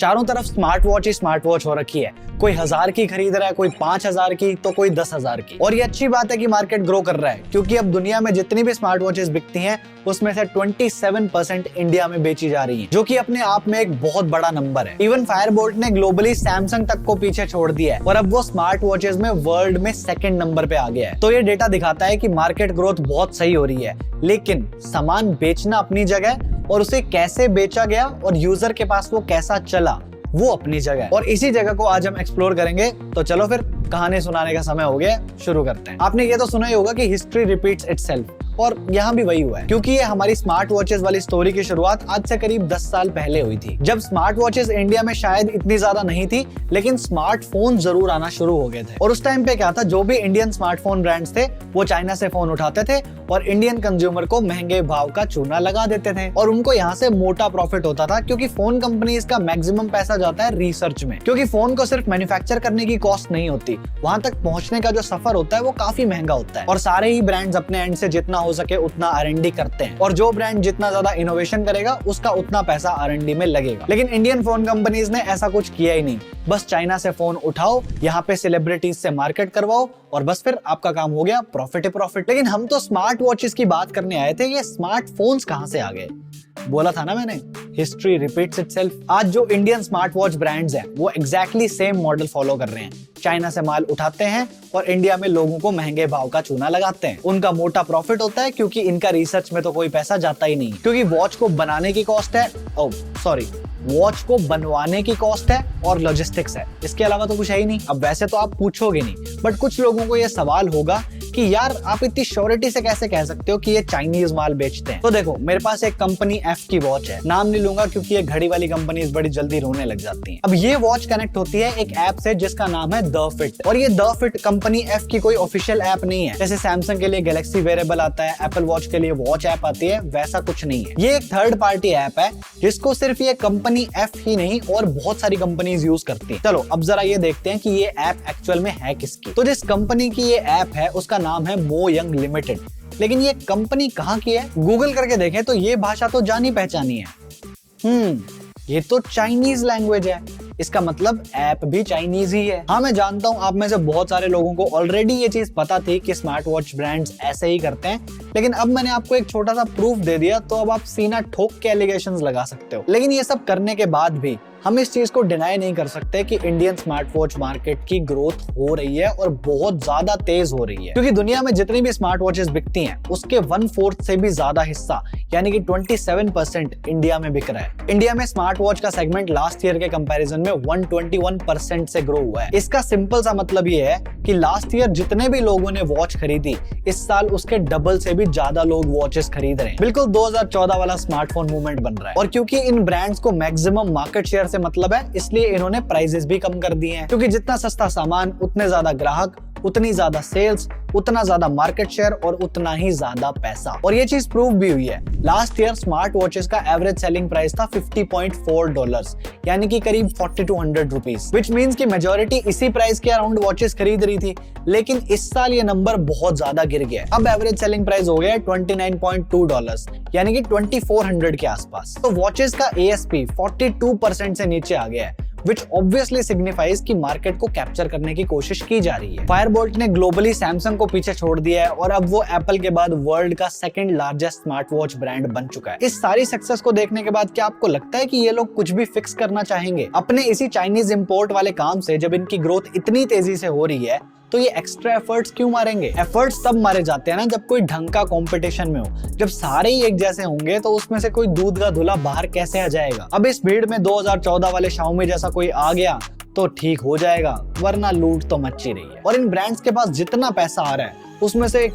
चारों तरफ smart watch ही smart watch हो रखी है। कोई 1000 की खरीद रहा है, कोई 5000 की, तो कोई 10,000 की। और ये अच्छी बात है कि मार्केट ग्रो कर रहा है, क्योंकि अब दुनिया में जितनी भी स्मार्ट वॉचेस बिकती हैं उसमें से 27% इंडिया में बेची जा रही हैं, जो कि अपने आप में एक बहुत बड़ा नंबर है। इवन फायरबोल्ट ने ग्लोबली सैमसंग तक को पीछे छोड़ दिया है और अब वो स्मार्ट वॉचेस में वर्ल्ड में सेकंड नंबर पे आ गया है। तो ये डेटा दिखाता है कि मार्केट ग्रोथ बहुत सही हो रही है, लेकिन सामान बेचना अपनी जगह और उसे कैसे बेचा गया और यूजर के पास वो कैसा चला वो अपनी जगह है। और इसी जगह को आज हम एक्सप्लोर करेंगे। तो चलो फिर कहानी सुनाने का समय हो गया, शुरू करते हैं। आपने ये तो सुना ही होगा कि हिस्ट्री रिपीट्स इटसेल्फ, और यहाँ भी वही हुआ है, क्योंकि ये हमारी स्मार्ट वॉचेस वाली स्टोरी की शुरुआत आज से करीब 10 साल पहले हुई थी, जब स्मार्ट वॉचेस इंडिया में शायद इतनी ज्यादा नहीं थी, लेकिन स्मार्टफोन जरूर आना शुरू हो गए थे। और उस टाइम पे क्या था, जो भी इंडियन स्मार्टफोन ब्रांड्स थे वो चाइना से फोन उठाते थे और इंडियन कंज्यूमर को महंगे भाव का चूना लगा देते थे, और उनको यहाँ से मोटा प्रॉफिट होता था, क्योंकि फोन कंपनीज का मैक्सिमम पैसा जाता है रिसर्च में, क्योंकि फोन को सिर्फ मैन्युफैक्चर करने की कॉस्ट नहीं होती, वहां तक पहुंचने का जो सफर होता है वो काफी महंगा होता है। और सारे ही ब्रांड्स अपने एंड से जितना हो सके उतना R&D करते हैं, और जो ब्रांड जितना ज्यादा इनोवेशन करेगा उसका उतना पैसा R&D में लगेगा। लेकिन इंडियन फोन कंपनीज ने ऐसा कुछ किया ही नहीं, बस चाइना से फोन उठाओ, यहाँ पे सेलिब्रिटीज से मार्केट करवाओ और बस फिर आपका काम हो गया, प्रॉफिट ही प्रॉफिट। लेकिन हम तो स्मार्ट वॉचेस की बात करने आए थे, ये स्मार्टफोन्स कहां से आ गए? बोला था ना मैंने, हिस्ट्री रिपीट्स इटसेल्फ। आज जो इंडियन स्मार्ट वॉच ब्रांड्स हैं वो एग्जैक्टली सेम मॉडल फॉलो कर रहे हैं। चाइना से माल उठाते हैं और इंडिया में लोगों को महंगे भाव का चूना लगाते हैं। उनका मोटा प्रॉफिट होता है, क्योंकि इनका रिसर्च में तो कोई पैसा जाता ही नहीं, क्योंकि वॉच को बनाने की कॉस्ट है, वॉच को बनवाने की कॉस्ट है और लॉजिस्टिक्स है, इसके अलावा तो कुछ है ही नहीं। अब वैसे तो आप पूछोगे नहीं, बट कुछ लोगों को ये सवाल होगा कि यार आप इतनी श्योरिटी से कैसे कह सकते हो कि ये चाइनीज माल बेचते हैं? तो देखो, मेरे पास एक कंपनी एफ की वॉच है, नाम नहीं लूंगा क्योंकि ये घड़ी वाली कंपनीज बड़ी जल्दी रोने लग जाती हैं। अब ये वॉच कनेक्ट होती है एक ऐप से जिसका नाम है द फिट, और ये द फिट कंपनी एफ की कोई ऑफिशियल ऐप नहीं है। जैसे सैमसंग के लिए गैलेक्सी वेरेबल आता है, एप्पल वॉच के लिए वॉच ऐप आती है, वैसा कुछ नहीं है। ये एक थर्ड पार्टी ऐप है जिसको सिर्फ ये कंपनी एफ ही नहीं और बहुत सारी कंपनीज यूज करती है। चलो अब जरा ये देखते हैं कि ये ऐप एक्चुअल में है किसकी। तो जिस कंपनी की ये ऐप है उसका नाम है मो यंग लिमिटेड, लेकिन ये कंपनी कहाँ की है? गूगल करके देखें तो ये भाषा तो जानी पहचानी है। ये तो चाइनीज लैंग्वेज है, इसका मतलब ऐप भी चाइनीज ही है। हाँ मैं जानता हूँ आप में से बहुत सारे लोगों को ऑलरेडी ये चीज पता थी कि स्मार्ट वॉच ब्रांड्स ऐसे ही करते हैं, लेकिन अब मैंने आपको एक छोटा सा प्रूफ दे दिया, तो अब आप सीना ठोक के एलिगेशंस लगा सकते हो। लेकिन ये सब करने के बाद भी हम इस चीज को डिनाई नहीं कर सकते कि इंडियन स्मार्ट वॉच मार्केट की ग्रोथ हो रही है और बहुत ज्यादा तेज हो रही है, क्योंकि दुनिया में जितनी भी स्मार्ट वॉचेस बिकती हैं उसके 1/4 से भी ज्यादा हिस्सा यानी कि 27% इंडिया में बिक रहा है। इंडिया में स्मार्ट वॉच का सेगमेंट लास्ट ईयर के कंपैरिजन में 121% से ग्रो हुआ है। इसका सिंपल सा मतलब ये है कि लास्ट ईयर जितने भी लोगों ने वॉच खरीदी, इस साल उसके डबल से भी ज्यादा लोग वॉचेस खरीद रहे हैं। बिल्कुल 2014 वाला स्मार्टफोन मूवमेंट बन रहा है। और क्योंकि इन ब्रांड्स को मैक्सिमम मार्केट शेयर से मतलब है, इसलिए इन्होंने प्राइसेस भी कम कर दिए हैं, क्योंकि जितना सस्ता सामान उतने ज्यादा ग्राहक, उतनी ज्यादा सेल्स, उतना ज्यादा मार्केट शेयर और उतना ही ज्यादा पैसा। और ये चीज प्रूव भी हुई है। लास्ट ईयर स्मार्ट वॉचेस का एवरेज सेलिंग प्राइस था $50.4, यानी कि करीब 4200 रुपीज, विच मीन्स की मेजोरिटी इसी प्राइस के अराउंड वॉचेस खरीद रही थी। लेकिन इस साल ये नंबर बहुत ज्यादा गिर गया। अब एवरेज सेलिंग प्राइस हो गया $29.2, यानी कि 2400 के आसपास। तो वॉचेस का ASP 42% से नीचे आ गया है, which obviously signifies कि मार्केट को कैप्चर करने की कोशिश की जा रही है। फायरबोल्ट ने ग्लोबली सैमसंग को पीछे छोड़ दिया है और अब वो एप्पल के बाद वर्ल्ड का second largest smart watch brand बन चुका है। इस सारी सक्सेस को देखने के बाद क्या आपको लगता है कि ये लोग कुछ भी फिक्स करना चाहेंगे अपने इसी चाइनीज इंपोर्ट वाले काम से? जब इनकी ग्रोथ इतनी तेजी से हो रही है तो ये एक्स्ट्रा एफर्ट्स क्यों मारेंगे? एफर्ट्स तब मारे जाते हैं ना जब कोई ढंग का कंपटीशन में हो। जब सारे ही एक जैसे होंगे तो उसमें से कोई दूध का धुला बाहर कैसे आ जाएगा? अब इस भीड़ में 2014 वाले Xiaomi जैसा कोई आ गया तो ठीक हो जाएगा, वरना लूट तो मची रही है। और इन ब्रांड्स के पास जितना पैसा आ रहा है उसमें से एक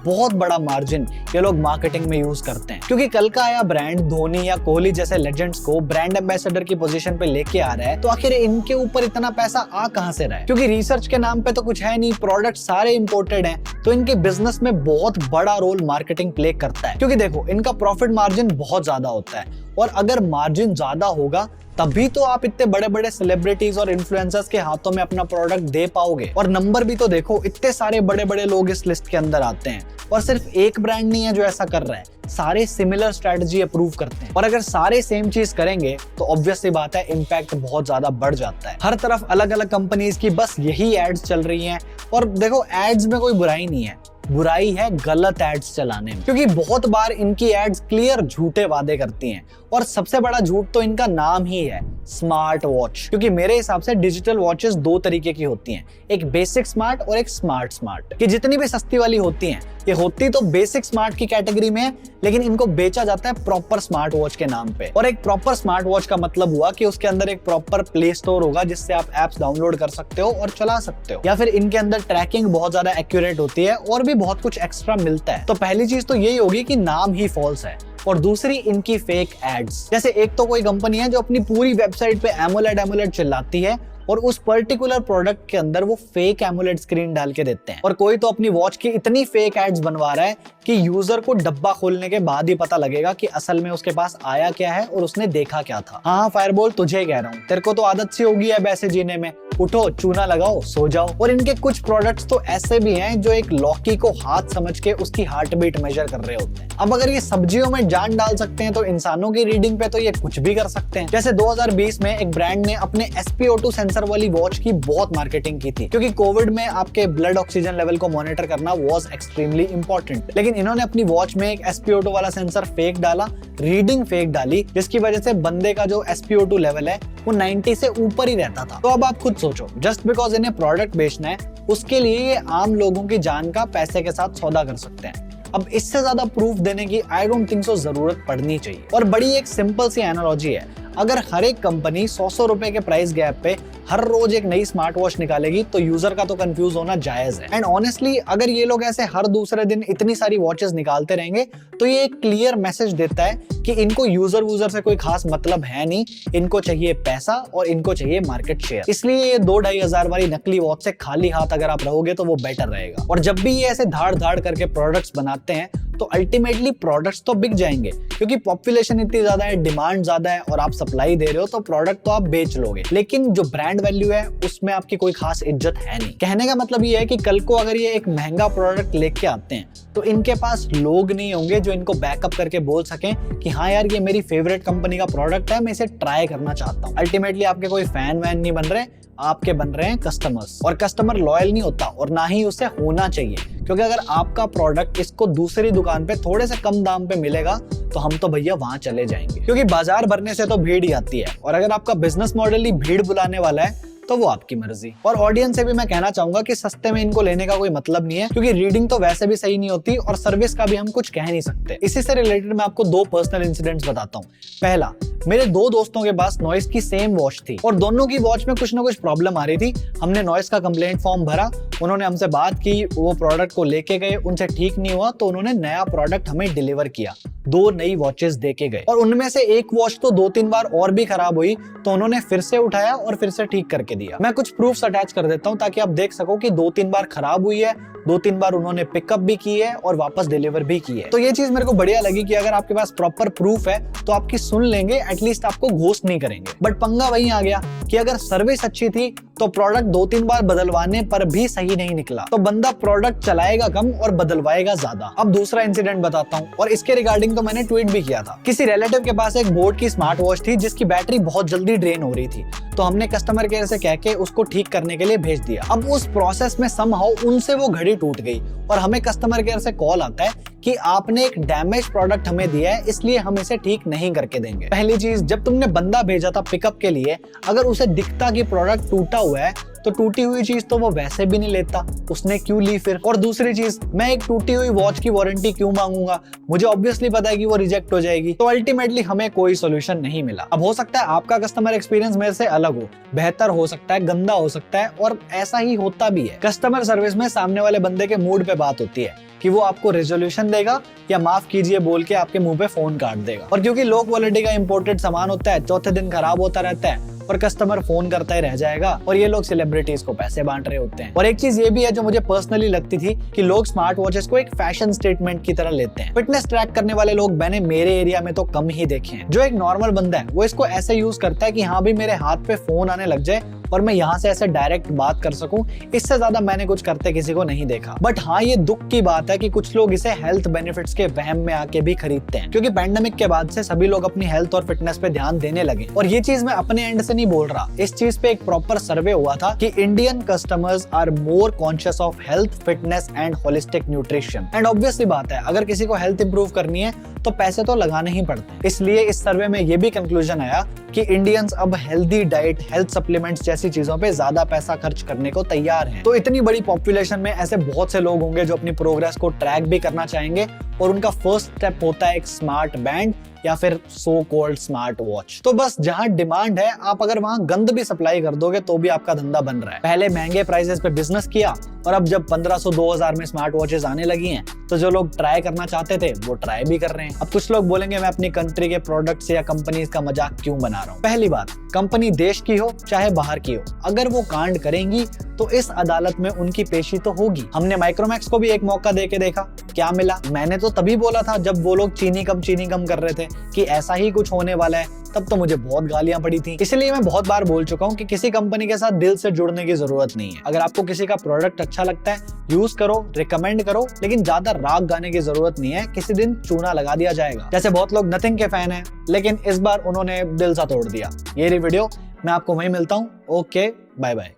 बहुत बड़ा मार्जिन ये लोग मार्केटिंग में यूज करते हैं, क्योंकि कल का आया ब्रांड धोनी या कोहली जैसे लेजेंड्स को ब्रांड एम्बेसडर की पोजीशन पे लेके आ रहा है, तो आखिर इनके ऊपर इतना पैसा आ कहां से रहा है? क्योंकि रिसर्च के नाम पे तो कुछ है नहीं, प्रोडक्ट सारे इंपोर्टेड हैं, तो इनके बिजनेस में बहुत बड़ा रोल मार्केटिंग प्ले करता है। क्योंकि देखो, इनका प्रॉफिट मार्जिन बहुत ज्यादा होता है, और अगर मार्जिन ज्यादा होगा तभी तो आप इतने बड़े बड़े सेलिब्रिटीज और इन्फ्लुएंसर्स के हाथों में अपना प्रोडक्ट दे पाओगे। और नंबर भी तो देखो, इतने सारे बड़े बड़े लोग इस लिस्ट के अंदर आते हैं, और सिर्फ एक ब्रांड नहीं है जो ऐसा कर रहा है, सारे सिमिलर स्ट्रेटजी अप्रूव करते हैं, और अगर सारे सेम चीज करेंगे तो ऑब्वियसली बात है इम्पैक्ट बहुत ज्यादा बढ़ जाता है। हर तरफ अलग अलग कंपनीज की बस यही एड्स चल रही हैं, और देखो एड्स में कोई बुराई नहीं है, बुराई है गलत एड्स चलाने में, क्योंकि बहुत बार इनकी एड्स क्लियर झूठे वादे करती हैं, और सबसे बड़ा झूठ तो इनका नाम ही है स्मार्ट वॉच। क्योंकि मेरे हिसाब से डिजिटल वॉचेस दो तरीके की होती हैं, एक बेसिक स्मार्ट और एक स्मार्ट स्मार्ट। कि जितनी भी सस्ती वाली होती हैं ये होती तो बेसिक स्मार्ट की कैटेगरी में है, लेकिन इनको बेचा जाता है प्रॉपर स्मार्ट वॉच के नाम पे। और एक प्रॉपर स्मार्ट वॉच का मतलब हुआ कि उसके अंदर एक प्रॉपर प्ले स्टोर होगा जिससे आप एप्स डाउनलोड कर सकते हो और चला सकते हो, या फिर इनके अंदर ट्रैकिंग बहुत ज्यादा एक्यूरेट होती है और भी बहुत कुछ एक्स्ट्रा मिलता है। तो पहली चीज तो यही होगी कि नाम ही फॉल्स है, और दूसरी इनकी फेक एड्स। जैसे एक तो कोई कंपनी है जो अपनी पूरी वेबसाइट पे एमोलेड चिल्लाती है और उस पर्टिकुलर प्रोडक्ट के अंदर वो फेक एमोलेड स्क्रीन डाल के देते हैं, और कोई तो अपनी वॉच की इतनी फेक एड्स बनवा रहा है कि यूजर को डब्बा खोलने के बाद ही पता लगेगा कि असल में उसके पास आया क्या है और उसने देखा क्या था। हाँ फायरबॉल तुझे कह रहा हूँ, तेरे को तो आदत सी होगी है वैसे जीने में, उठो चूना लगाओ सो जाओ। और इनके कुछ प्रोडक्ट्स तो ऐसे भी हैं जो एक लौकी को हाथ समझ के उसकी हार्ट बीट मेजर कर रहे होते हैं। अब अगर ये सब्जियों में जान डाल सकते हैं तो इंसानों की रीडिंग पे तो ये कुछ भी कर सकते हैं। जैसे 2020 में एक ब्रांड ने अपने SpO2 सेंसर वाली वॉच की बहुत मार्केटिंग की थी, क्योंकि कोविड में आपके ब्लड ऑक्सीजन लेवल को मॉनिटर करना वॉज एक्सट्रीमली इंपॉर्टेंट। लेकिन इन्होंने अपनी वॉच में एक SpO2 वाला सेंसर फेक डाला, रीडिंग फेक डाली, जिसकी वजह से बंदे का जो SpO2 लेवल है वो 90 से ऊपर ही रहता था। तो अब आप खुद सोचो, जस्ट बिकॉज इन्हें प्रोडक्ट बेचना है उसके लिए ये आम लोगों की जान का पैसे के साथ सौदा कर सकते हैं। अब इससे ज्यादा प्रूफ देने की आई डोंट थिंक सो जरूरत पड़नी चाहिए। और बड़ी एक सिंपल सी एनालॉजी है, अगर हर एक कंपनी 100 रुपए के प्राइस गैप पे हर रोज एक नई स्मार्ट वॉच निकालेगी तो यूजर का तो कंफ्यूज होना जायज है। एंड ऑनेस्टली अगर ये लोग ऐसे हर दूसरे दिन इतनी सारी वॉचेस निकालते रहेंगे तो ये एक क्लियर मैसेज देता है कि इनको यूजर से कोई खास मतलब है नहीं, इनको चाहिए पैसा और इनको चाहिए मार्केट शेयर। इसलिए ये 2-2.5 हजार वाली नकली वॉच से खाली हाथ अगर आप रहोगे तो वो बेटर रहेगा। और जब भी ये ऐसे धाड़ धाड़ करके प्रोडक्ट्स बनाते हैं तो अल्टीमेटली प्रोडक्ट्स तो बिक जाएंगे, क्योंकि पॉपुलेशन इतनी ज्यादा है, डिमांड ज्यादा है और आप सप्लाई दे रहे हो तो प्रोडक्ट तो आप बेच लोगे, लेकिन जो ब्रांड वैल्यू है उसमें आपकी कोई खास इज्जत है नहीं। कहने का मतलब ये है कि कल को अगर ये एक महंगा प्रोडक्ट लेके आते हैं तो इनके पास लोग नहीं होंगे जो इनको बैकअप करके बोल सकें कि हाँ यार ये मेरी फेवरेट कंपनी का प्रोडक्ट है, मैं इसे ट्राई करना चाहता हूँ। अल्टीमेटली आपके कोई फैन वैन नहीं बन रहे, आपके बन रहे हैं कस्टमर्स। और कस्टमर लॉयल नहीं होता और ना ही उससे होना चाहिए, क्योंकि अगर आपका प्रोडक्ट इसको दूसरी दुकान पे थोड़े से कम दाम पे मिलेगा तो हम तो भैया वहां चले जाएंगे, क्योंकि बाजार भरने से तो भीड़ ही आती है। और अगर आपका बिजनेस मॉडल ही भीड़ बुलाने वाला है तो वो आपकी मर्जी। और ऑडियंस से भी मैं कहना चाहूंगा कि सस्ते में इनको लेने का कोई मतलब नहीं है, क्योंकि रीडिंग तो वैसे भी सही नहीं होती और सर्विस का भी हम कुछ कह नहीं सकते। इसी से रिलेटेड मैं आपको 2 पर्सनल इंसिडेंट्स बताता हूँ। पहला, मेरे 2 दोस्तों के पास नॉइस की सेम वॉच थी और दोनों की वॉच में कुछ ना कुछ प्रॉब्लम आ रही थी। हमने नॉइस का कंप्लेंट फॉर्म भरा, उन्होंने हमसे बात की, वो प्रोडक्ट को लेके गए, उनसे ठीक नहीं हुआ तो उन्होंने नया प्रोडक्ट हमें डिलीवर किया। 2 नई वॉचेस देके गए और उनमें से एक वॉच तो 2-3 बार और भी खराब हुई तो उन्होंने फिर से उठाया और फिर से ठीक करके दिया। मैं कुछ प्रूफ्स अटैच कर देता हूँ ताकि आप देख सको कि 2-3 बार खराब हुई है, 2-3 बार उन्होंने पिकअप भी की है और वापस डिलीवर भी की है। तो ये चीज मेरे को बढ़िया लगी कि अगर आपके पास प्रॉपर प्रूफ है तो आपकी सुन लेंगे, एटलीस्ट आपको घोस्ट नहीं करेंगे। बट पंगा वही आ गया कि अगर सर्विस अच्छी थी तो प्रोडक्ट 2-3 बार बदलवाने पर भी सही नहीं निकला तो बंदा प्रोडक्ट चलाएगा कम और बदलवाएगा ज्यादा। अब दूसरा इंसिडेंट बताता हूँ, और इसके रिगार्डिंग तो मैंने ट्वीट भी किया था। किसी रिलेटिव के पास एक बोट की स्मार्ट वॉच थी जिसकी बैटरी बहुत जल्दी ड्रेन हो रही थी, तो हमने कस्टमर केयर से कह के उसको ठीक करने के लिए भेज दिया। अब उस प्रोसेस में समहाउ उनसे वो घड़ी टूट गई और हमें कस्टमर केयर से कॉल आता है कि आपने एक डैमेज प्रोडक्ट हमें दिया है, इसलिए हम इसे ठीक नहीं करके देंगे। पहली चीज, जब तुमने बंदा भेजा था पिकअप के लिए, अगर उसे दिखता कि प्रोडक्ट टूटा हुआ है तो टूटी हुई चीज तो वो वैसे भी नहीं लेता, उसने क्यों ली फिर? और दूसरी चीज, मैं एक टूटी हुई वॉच की वारंटी क्यों मांगूंगा? मुझे ऑब्वियसली पता है कि वो रिजेक्ट हो जाएगी। तो अल्टीमेटली हमें कोई सोल्यूशन नहीं मिला। अब हो सकता है आपका कस्टमर एक्सपीरियंस मेरे से अलग हो, बेहतर हो सकता है, गंदा हो सकता है, और ऐसा ही होता भी है। कस्टमर सर्विस में सामने वाले बंदे के मूड पे बात होती है कि वो आपको रेजोल्यूशन देगा या माफ कीजिए बोल के आपके मुंह पे फोन काट देगा। और क्योंकि लो क्वालिटी का इंपोर्टेड सामान होता है, चौथे दिन खराब होता रहता है और कस्टमर फोन करता ही रह जाएगा और ये लोग सेलिब्रिटीज को पैसे बांट रहे होते हैं। और एक चीज ये भी है जो मुझे पर्सनली लगती थी कि लोग स्मार्ट वॉचेस को एक फैशन स्टेटमेंट की तरह लेते हैं। फिटनेस ट्रैक करने वाले लोग मैंने मेरे एरिया में तो कम ही देखे हैं। जो एक नॉर्मल बंदा है वो इसको ऐसे यूज करता है कि हाँ भी मेरे हाथ पे फोन आने लग जाए और मैं यहाँ से ऐसे डायरेक्ट बात कर सकूं, इससे ज्यादा मैंने कुछ करते किसी को नहीं देखा। बट हाँ, ये दुख की बात है कि कुछ लोग इसे हेल्थ बेनिफिट्स के वहम में आके भी खरीदते हैं, क्योंकि पैंडेमिक के बाद से सभी लोग अपनी हेल्थ और फिटनेस पे ध्यान देने लगे। और ये चीज मैं अपने एंड से नहीं बोल रहा, इस चीज पे एक प्रॉपर सर्वे हुआ था कि Indian customers are more conscious of health, fitness and holistic nutrition. And obviously बात है, अगर किसी को हेल्थ इंप्रूव करनी है तो पैसे तो लगाने ही पड़ते। इसलिए इस सर्वे में ये भी कंक्लूजन आया कि इंडियंस अब हेल्दी डाइट, हेल्थ सप्लीमेंट्स जैसी चीजों पे ज्यादा पैसा खर्च करने को तैयार हैं। तो इतनी बड़ी पॉपुलेशन में ऐसे बहुत से लोग होंगे जो अपनी प्रोग्रेस को ट्रैक भी करना चाहेंगे, और उनका फर्स्ट स्टेप होता है एक स्मार्ट बैंड या फिर सो कॉल्ड स्मार्ट वॉच। तो बस जहां डिमांड है, आप अगर वहां गंद भी सप्लाई कर दोगे तो भी आपका धंधा बन रहा है। पहले महंगे प्राइसेस पे बिजनेस किया, और अब जब 1500-2000 में स्मार्ट वॉचेस आने लगी हैं, तो जो लोग ट्राई करना चाहते थे वो ट्राई भी कर रहे हैं। अब कुछ लोग बोलेंगे मैं अपनी कंट्री के प्रोडक्ट्स या कंपनीज का मजाक क्यों बना रहा हूँ। पहली बात, कंपनी देश की हो चाहे बाहर की हो, अगर वो कांड करेंगी तो इस अदालत में उनकी पेशी तो होगी। हमने माइक्रोमैक्स को भी एक मौका देके देखा, क्या मिला? मैंने तो तभी बोला था जब वो लोग चीनी कम कर रहे थे कि ऐसा ही कुछ होने वाला है, तब तो मुझे बहुत गालियां पड़ी थी। इसलिए मैं बहुत बार बोल चुका हूं कि किसी कंपनी के साथ दिल से जुड़ने की जरूरत नहीं है। अगर आपको किसी का प्रोडक्ट अच्छा लगता है, यूज करो, रिकमेंड करो, लेकिन ज्यादा राग गाने की जरूरत नहीं है, किसी दिन चूना लगा दिया जाएगा। जैसे बहुत लोग नथिंग के फैन हैं, लेकिन इस बार उन्होंने दिल सा तोड़ दिया। ये रही वीडियो, मैं आपको वहीं मिलता हूँ। Okay, bye bye.